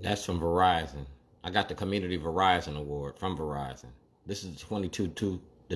That's from Verizon. I got the Community Verizon Award from Verizon. This is the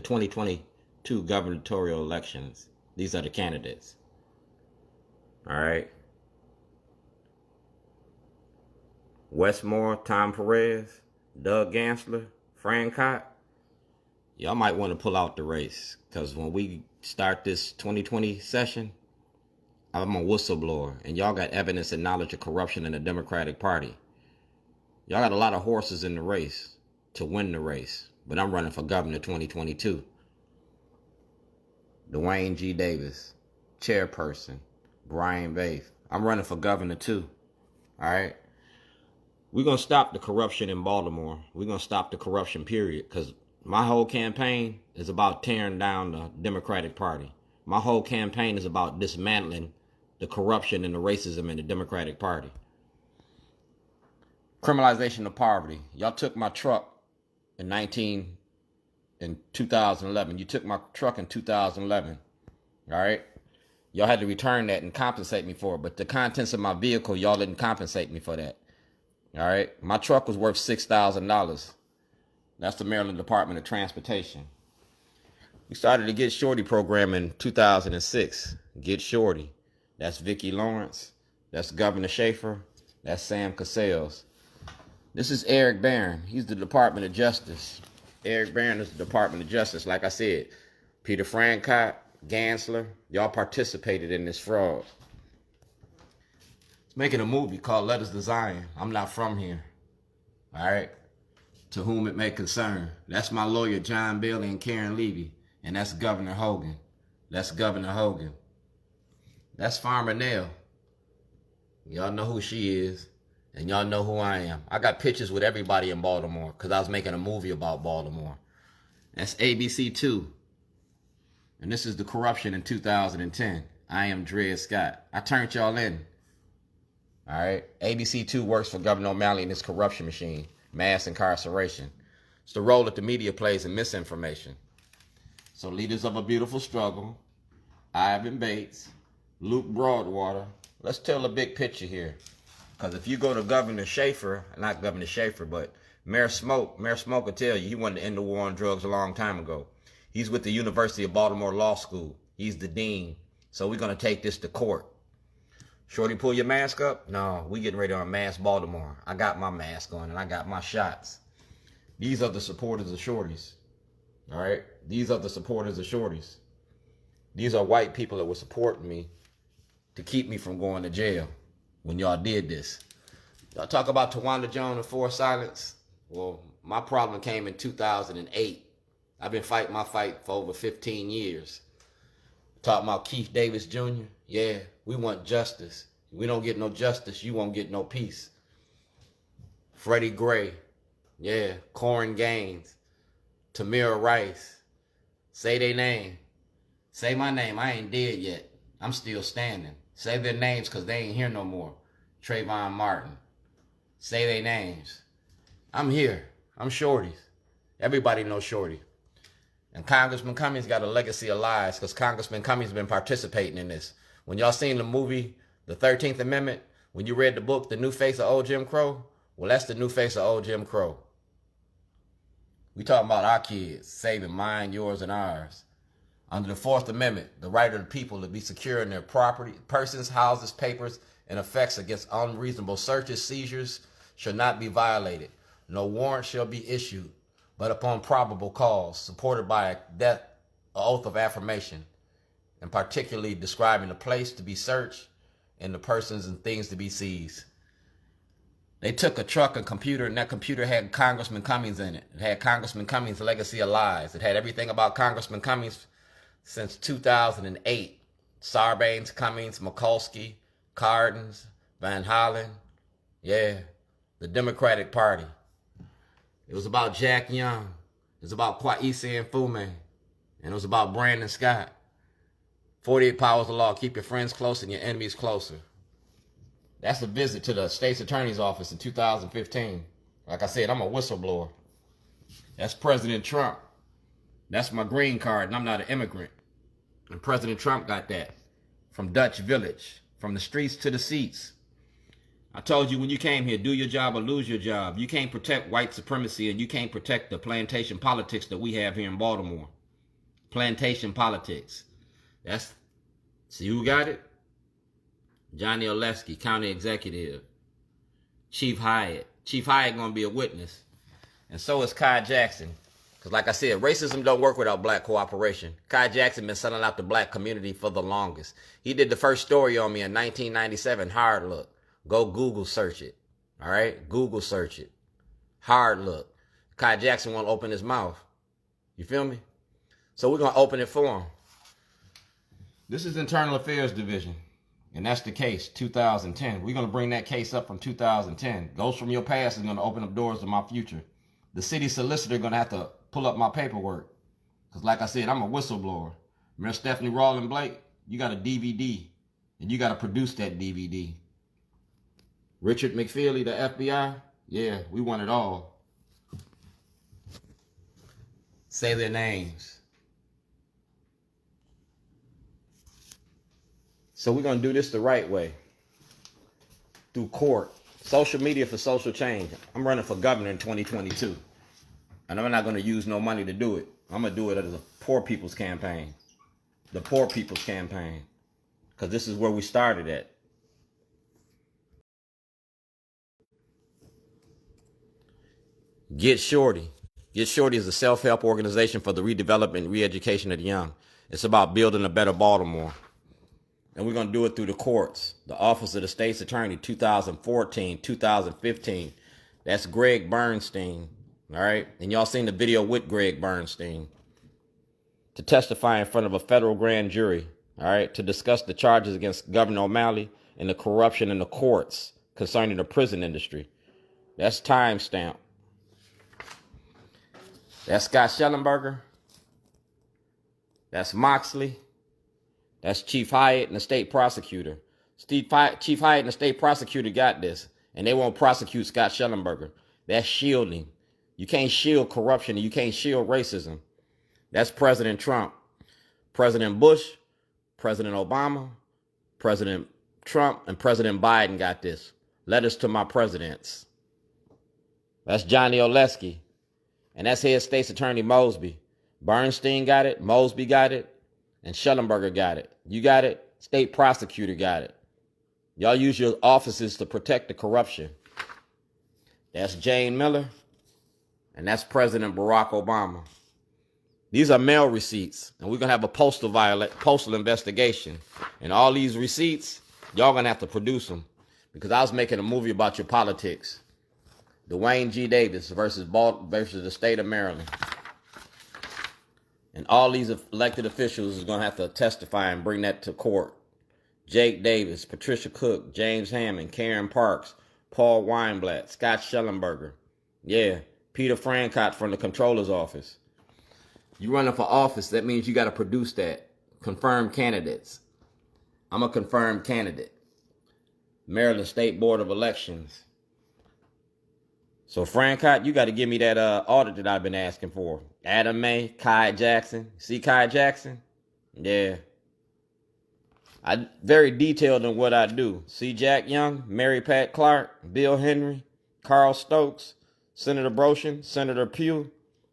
2022 gubernatorial elections. These are the candidates. All right. Westmore, Tom Perez, Doug Gansler, Fran Cott. Y'all might want to pull out the race, because when we start this 2020 session, I'm a whistleblower, and y'all got evidence and knowledge of corruption in the Democratic Party. Y'all got a lot of horses in the race to win the race, but I'm running for governor 2022. Dwayne G. Davis, chairperson, Brian Baith. I'm running for governor too. All right. We're going to stop the corruption in Baltimore. We're going to stop the corruption, period, because my whole campaign is about tearing down the Democratic Party. My whole campaign is about dismantling the corruption and the racism in the Democratic Party. Criminalization of poverty. Y'all took my truck in 2011. You took my truck in 2011. All right. Y'all had to return that and compensate me for it. But the contents of my vehicle, y'all didn't compensate me for that. All right. My truck was worth $6,000. That's the Maryland Department of Transportation. We started the Get Shorty program in 2006. Get Shorty. That's Vicki Lawrence. That's Governor Schaefer. That's Sam Cassels. This is Eric Barron. He's the Department of Justice. Eric Barron is the Department of Justice. Like I said, Peter Francott, Gansler, y'all participated in this fraud. It's making a movie called Letters to Zion. I'm not from here. All right? To whom it may concern. That's my lawyer, John Bailey and Karen Levy. And that's Governor Hogan. That's Governor Hogan. That's Farmer Nell. Y'all know who she is. And y'all know who I am. I got pictures with everybody in Baltimore because I was making a movie about Baltimore. That's ABC 2. And this is the corruption in 2010. I am Dred Scott. I turned y'all in. All right. ABC 2 works for Gov.O'Malley and his corruption machine. Mass incarceration. It's the role that the media plays in misinformation. So leaders of a beautiful struggle. Ivan Bates. Luke Broadwater. Let's tell the big picture here. Because if you go to Governor Schaefer, not Governor Schaefer, but Mayor Smoke will tell you he wanted to end the war on drugs a long time ago. He's with the University of Baltimore Law School. He's the dean. So we're going to take this to court. Shorty, pull your mask up? No, we getting ready to unmask Baltimore. I got my mask on and I got my shots. These are the supporters of Shorties. All right? These are the supporters of Shorties. These are white people that were supporting me to keep me from going to jail. When y'all did this. Y'all talk about Tawanda Jones and forced silence. Well, my problem came in 2008. I've been fighting my fight for over 15 years. Talking about Keith Davis Jr. Yeah, we want justice. If we don't get no justice, you won't get no peace. Freddie Gray. Yeah, Corin Gaines. Tamir Rice. Say their name. Say my name. I ain't dead yet. I'm still standing. Say their names because they ain't here no more. Trayvon Martin. Say their names. I'm here. I'm Shorty. Everybody knows Shorty. And Congressman Cummings got a legacy of lies because Congressman Cummings been participating in this. When y'all seen the movie, The 13th Amendment, when you read the book, The New Face of Old Jim Crow, well, that's the new face of Old Jim Crow. We talking about our kids, saving mine, yours, and ours. Under the 4th Amendment, the right of the people to be secure in their property, persons, houses, papers, and effects against unreasonable searches, seizures, shall not be violated. No warrant shall be issued, but upon probable cause, supported by a oath of affirmation, and particularly describing the place to be searched and the persons and things to be seized. They took a truck and computer, and that computer had Congressman Cummings in it. It had Congressman Cummings' legacy of lies. It had everything about Congressman Cummings since 2008. Sarbanes, Cummings, Mikulski, Cardins, Van Hollen. Yeah, the Democratic Party. It was about Jack Young. It was about Kwesi Mfume. And it was about Brandon Scott. 48 powers of law. Keep your friends close and your enemies closer. That's a visit to the States Attorney's Office in 2015. Like I said, I'm a whistleblower. That's President Trump. That's my green card, and I'm not an immigrant. And President Trump got that from Dutch Village, from the streets to the seats. I told you when you came here, do your job or lose your job. You can't protect white supremacy and you can't protect the plantation politics that we have here in Baltimore. Plantation politics. See who got it? Johnny Oleski, County Executive. Chief Hyatt. Chief Hyatt gonna be a witness. And so is Kai Jackson. Because like I said, racism don't work without black cooperation. Kai Jackson been selling out the black community for the longest. He did the first story on me in 1997, Hard Look. Go Google search it. All right? Google search it. Hard Look. Kai Jackson won't open his mouth. You feel me? So we're going to open it for him. This is Internal Affairs Division. And that's the case, 2010. We're going to bring that case up from 2010. Ghosts from Your Past is going to open up doors to my future. The city solicitor going to have to pull up my paperwork. Because like I said, I'm a whistleblower. Remember Stephanie Rawlin Blake? You got a DVD. And you got to produce that DVD. Richard McFeely, the FBI? Yeah, we want it all. Say their names. So we're going to do this the right way. Through court. Social media for social change. I'm running for governor in 2022. And I'm not going to use no money to do it. I'm going to do it as a poor people's campaign. The poor people's campaign. Because this is where we started at. Get Shorty. Get Shorty is a self-help organization for the redevelopment and re-education of the young. It's about building a better Baltimore. And we're going to do it through the courts. The Office of the States Attorney, 2014, 2015. That's Greg Bernstein. All right? And y'all seen the video with Greg Bernstein. To testify in front of a federal grand jury. All right? To discuss the charges against Gov.O'Malley and the corruption in the courts concerning the prison industry. That's timestamp. That's Scott Shellenberger. That's Moxley. That's Chief Hyatt and the state prosecutor. Chief Hyatt and the state prosecutor got this. And they won't prosecute Scott Shellenberger. That's shielding. You can't shield corruption and you can't shield racism. That's President Trump. President Bush, President Obama, President Trump, and President Biden got this. Letters to my presidents. That's Johnny Oleski. And that's head States Attorney Mosby. Bernstein got it. Mosby got it. And Shellenberger got it. You got it. State prosecutor got it. Y'all use your offices to protect the corruption. That's Jane Miller. And that's President Barack Obama. These are mail receipts. And we're going to have a postal investigation. And all these receipts, y'all going to have to produce them. Because I was making a movie about your politics. Dwayne G. Davis versus the state of Maryland. And all these elected officials is going to have to testify and bring that to court. Jake Davis, Patricia Cook, James Hammond, Karen Parks, Paul Weinblatt, Scott Shellenberger. Yeah, Peter Francott from the Comptroller's Office. You running for office, that means you got to produce that. Confirmed candidates. I'm a confirmed candidate. Maryland State Board of Elections. So, Francott, you got to give me that audit that I've been asking for. Adam May, Kai Jackson. See Kai Jackson? Yeah. I very detailed in what I do. See Jack Young, Mary Pat Clark, Bill Henry, Carl Stokes, Senator Broshin, Senator Pugh,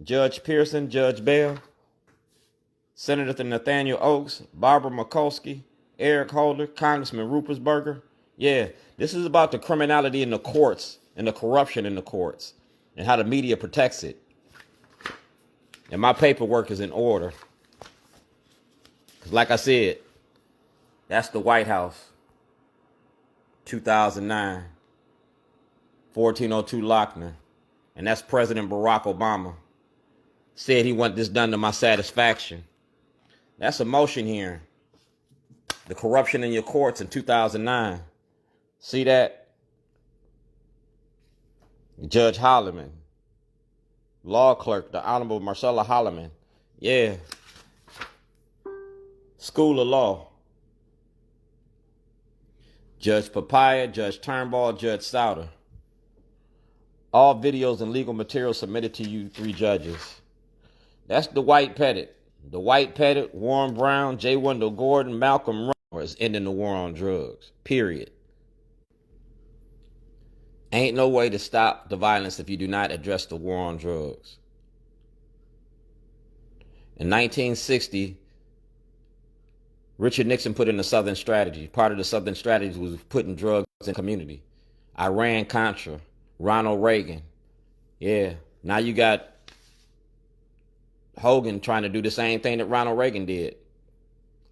Judge Pearson, Judge Bell, Senator Nathaniel Oakes, Barbara Mikulski, Eric Holder, Congressman Rupersberger. Yeah, this is about the criminality in the courts and the corruption in the courts and how the media protects it. And my paperwork is in order. Because like I said, that's the White House, 2009, 1402 Lochner. And that's President Barack Obama. Said he wanted this done to my satisfaction. That's a motion hearing. The corruption in your courts in 2009. See that? Judge Holloman. Law clerk, the Honorable Marcella Holloman. Yeah. School of Law. Judge Papaya, Judge Turnbull, Judge Souter. All videos and legal materials submitted to you three judges. That's the White Pettit. The White Pettit, Warren Brown, J. Wendell Gordon, Malcolm Rumor is ending the war on drugs. Period. Ain't no way to stop the violence if you do not address the war on drugs. In 1960, Richard Nixon put in the Southern Strategy. Part of the Southern Strategy was putting drugs in the community. Iran-Contra, Ronald Reagan. Yeah, now you got Hogan trying to do the same thing that Ronald Reagan did.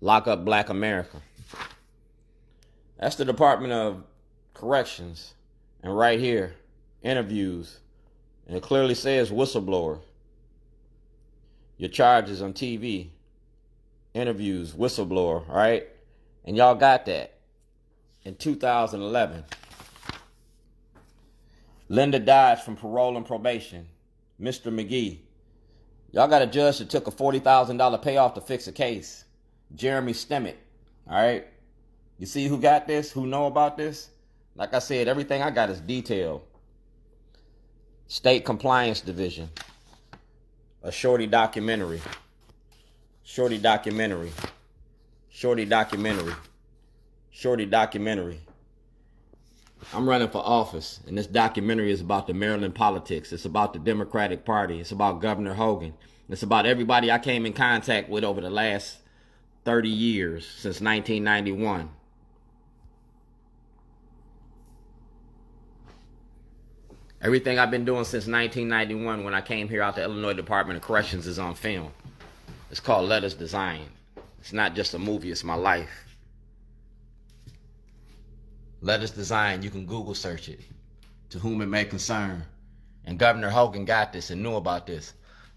Lock up Black America. That's the Department of Corrections. And right here, interviews. And it clearly says whistleblower. Your charges on TV. Interviews, whistleblower, right? And y'all got that. In 2011. Linda Dodge from parole and probation. Mr. McGee. Y'all got a judge that took a $40,000 payoff to fix a case. Jeremy Stemmett. All right? You see who got this? Who know about this? Like I said, everything I got is detailed. State Compliance Division. A Shorty documentary. Shorty documentary. Shorty documentary. Shorty documentary. I'm running for office, and this documentary is about the Maryland politics. It's about the Democratic Party. It's about Governor Hogan. It's about everybody I came in contact with over the last 30 years, since 1991. Everything I've been doing since 1991 when I came here out the Illinois Department of Corrections is on film. It's called Letters Designed. It's not just a movie, it's my life. Letters Designed, you can Google search it. To whom it may concern. And Governor Hogan got this and knew about this.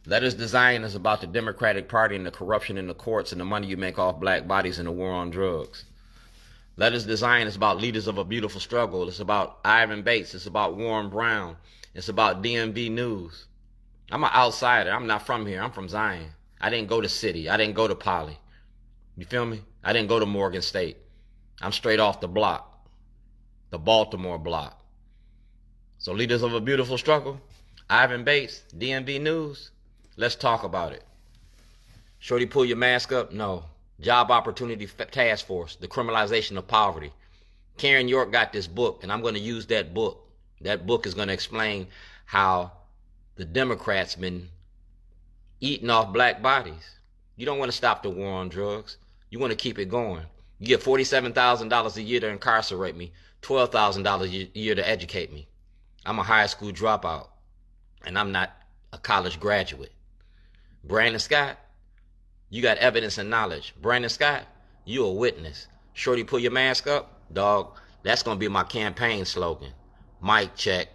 Letters Designed is about the Democratic Party and the corruption in the courts and the money you make off black bodies and the war on drugs. Letters Designed is about leaders of a beautiful struggle. It's about Ivan Bates. It's about Warren Brown. It's about DMV News. I'm an outsider. I'm not from here. I'm from Zion. I didn't go to City. I didn't go to Poly. You feel me? I didn't go to Morgan State. I'm straight off the block. The Baltimore block. So leaders of a beautiful struggle, Ivan Bates, DMV News, let's talk about it. Shorty, pull your mask up? No. Job Opportunity Task Force, the criminalization of poverty. Karen York got this book, and I'm going to use that book. That book is going to explain how the Democrats been eating off black bodies. You don't want to stop the war on drugs. You want to keep it going. You get $47,000 a year to incarcerate me, $12,000 a year to educate me. I'm a high school dropout, and I'm not a college graduate. Brandon Scott, you got evidence and knowledge. Brandon Scott, you a witness. Shorty, pull your mask up. Dog, that's going to be my campaign slogan. Mic check.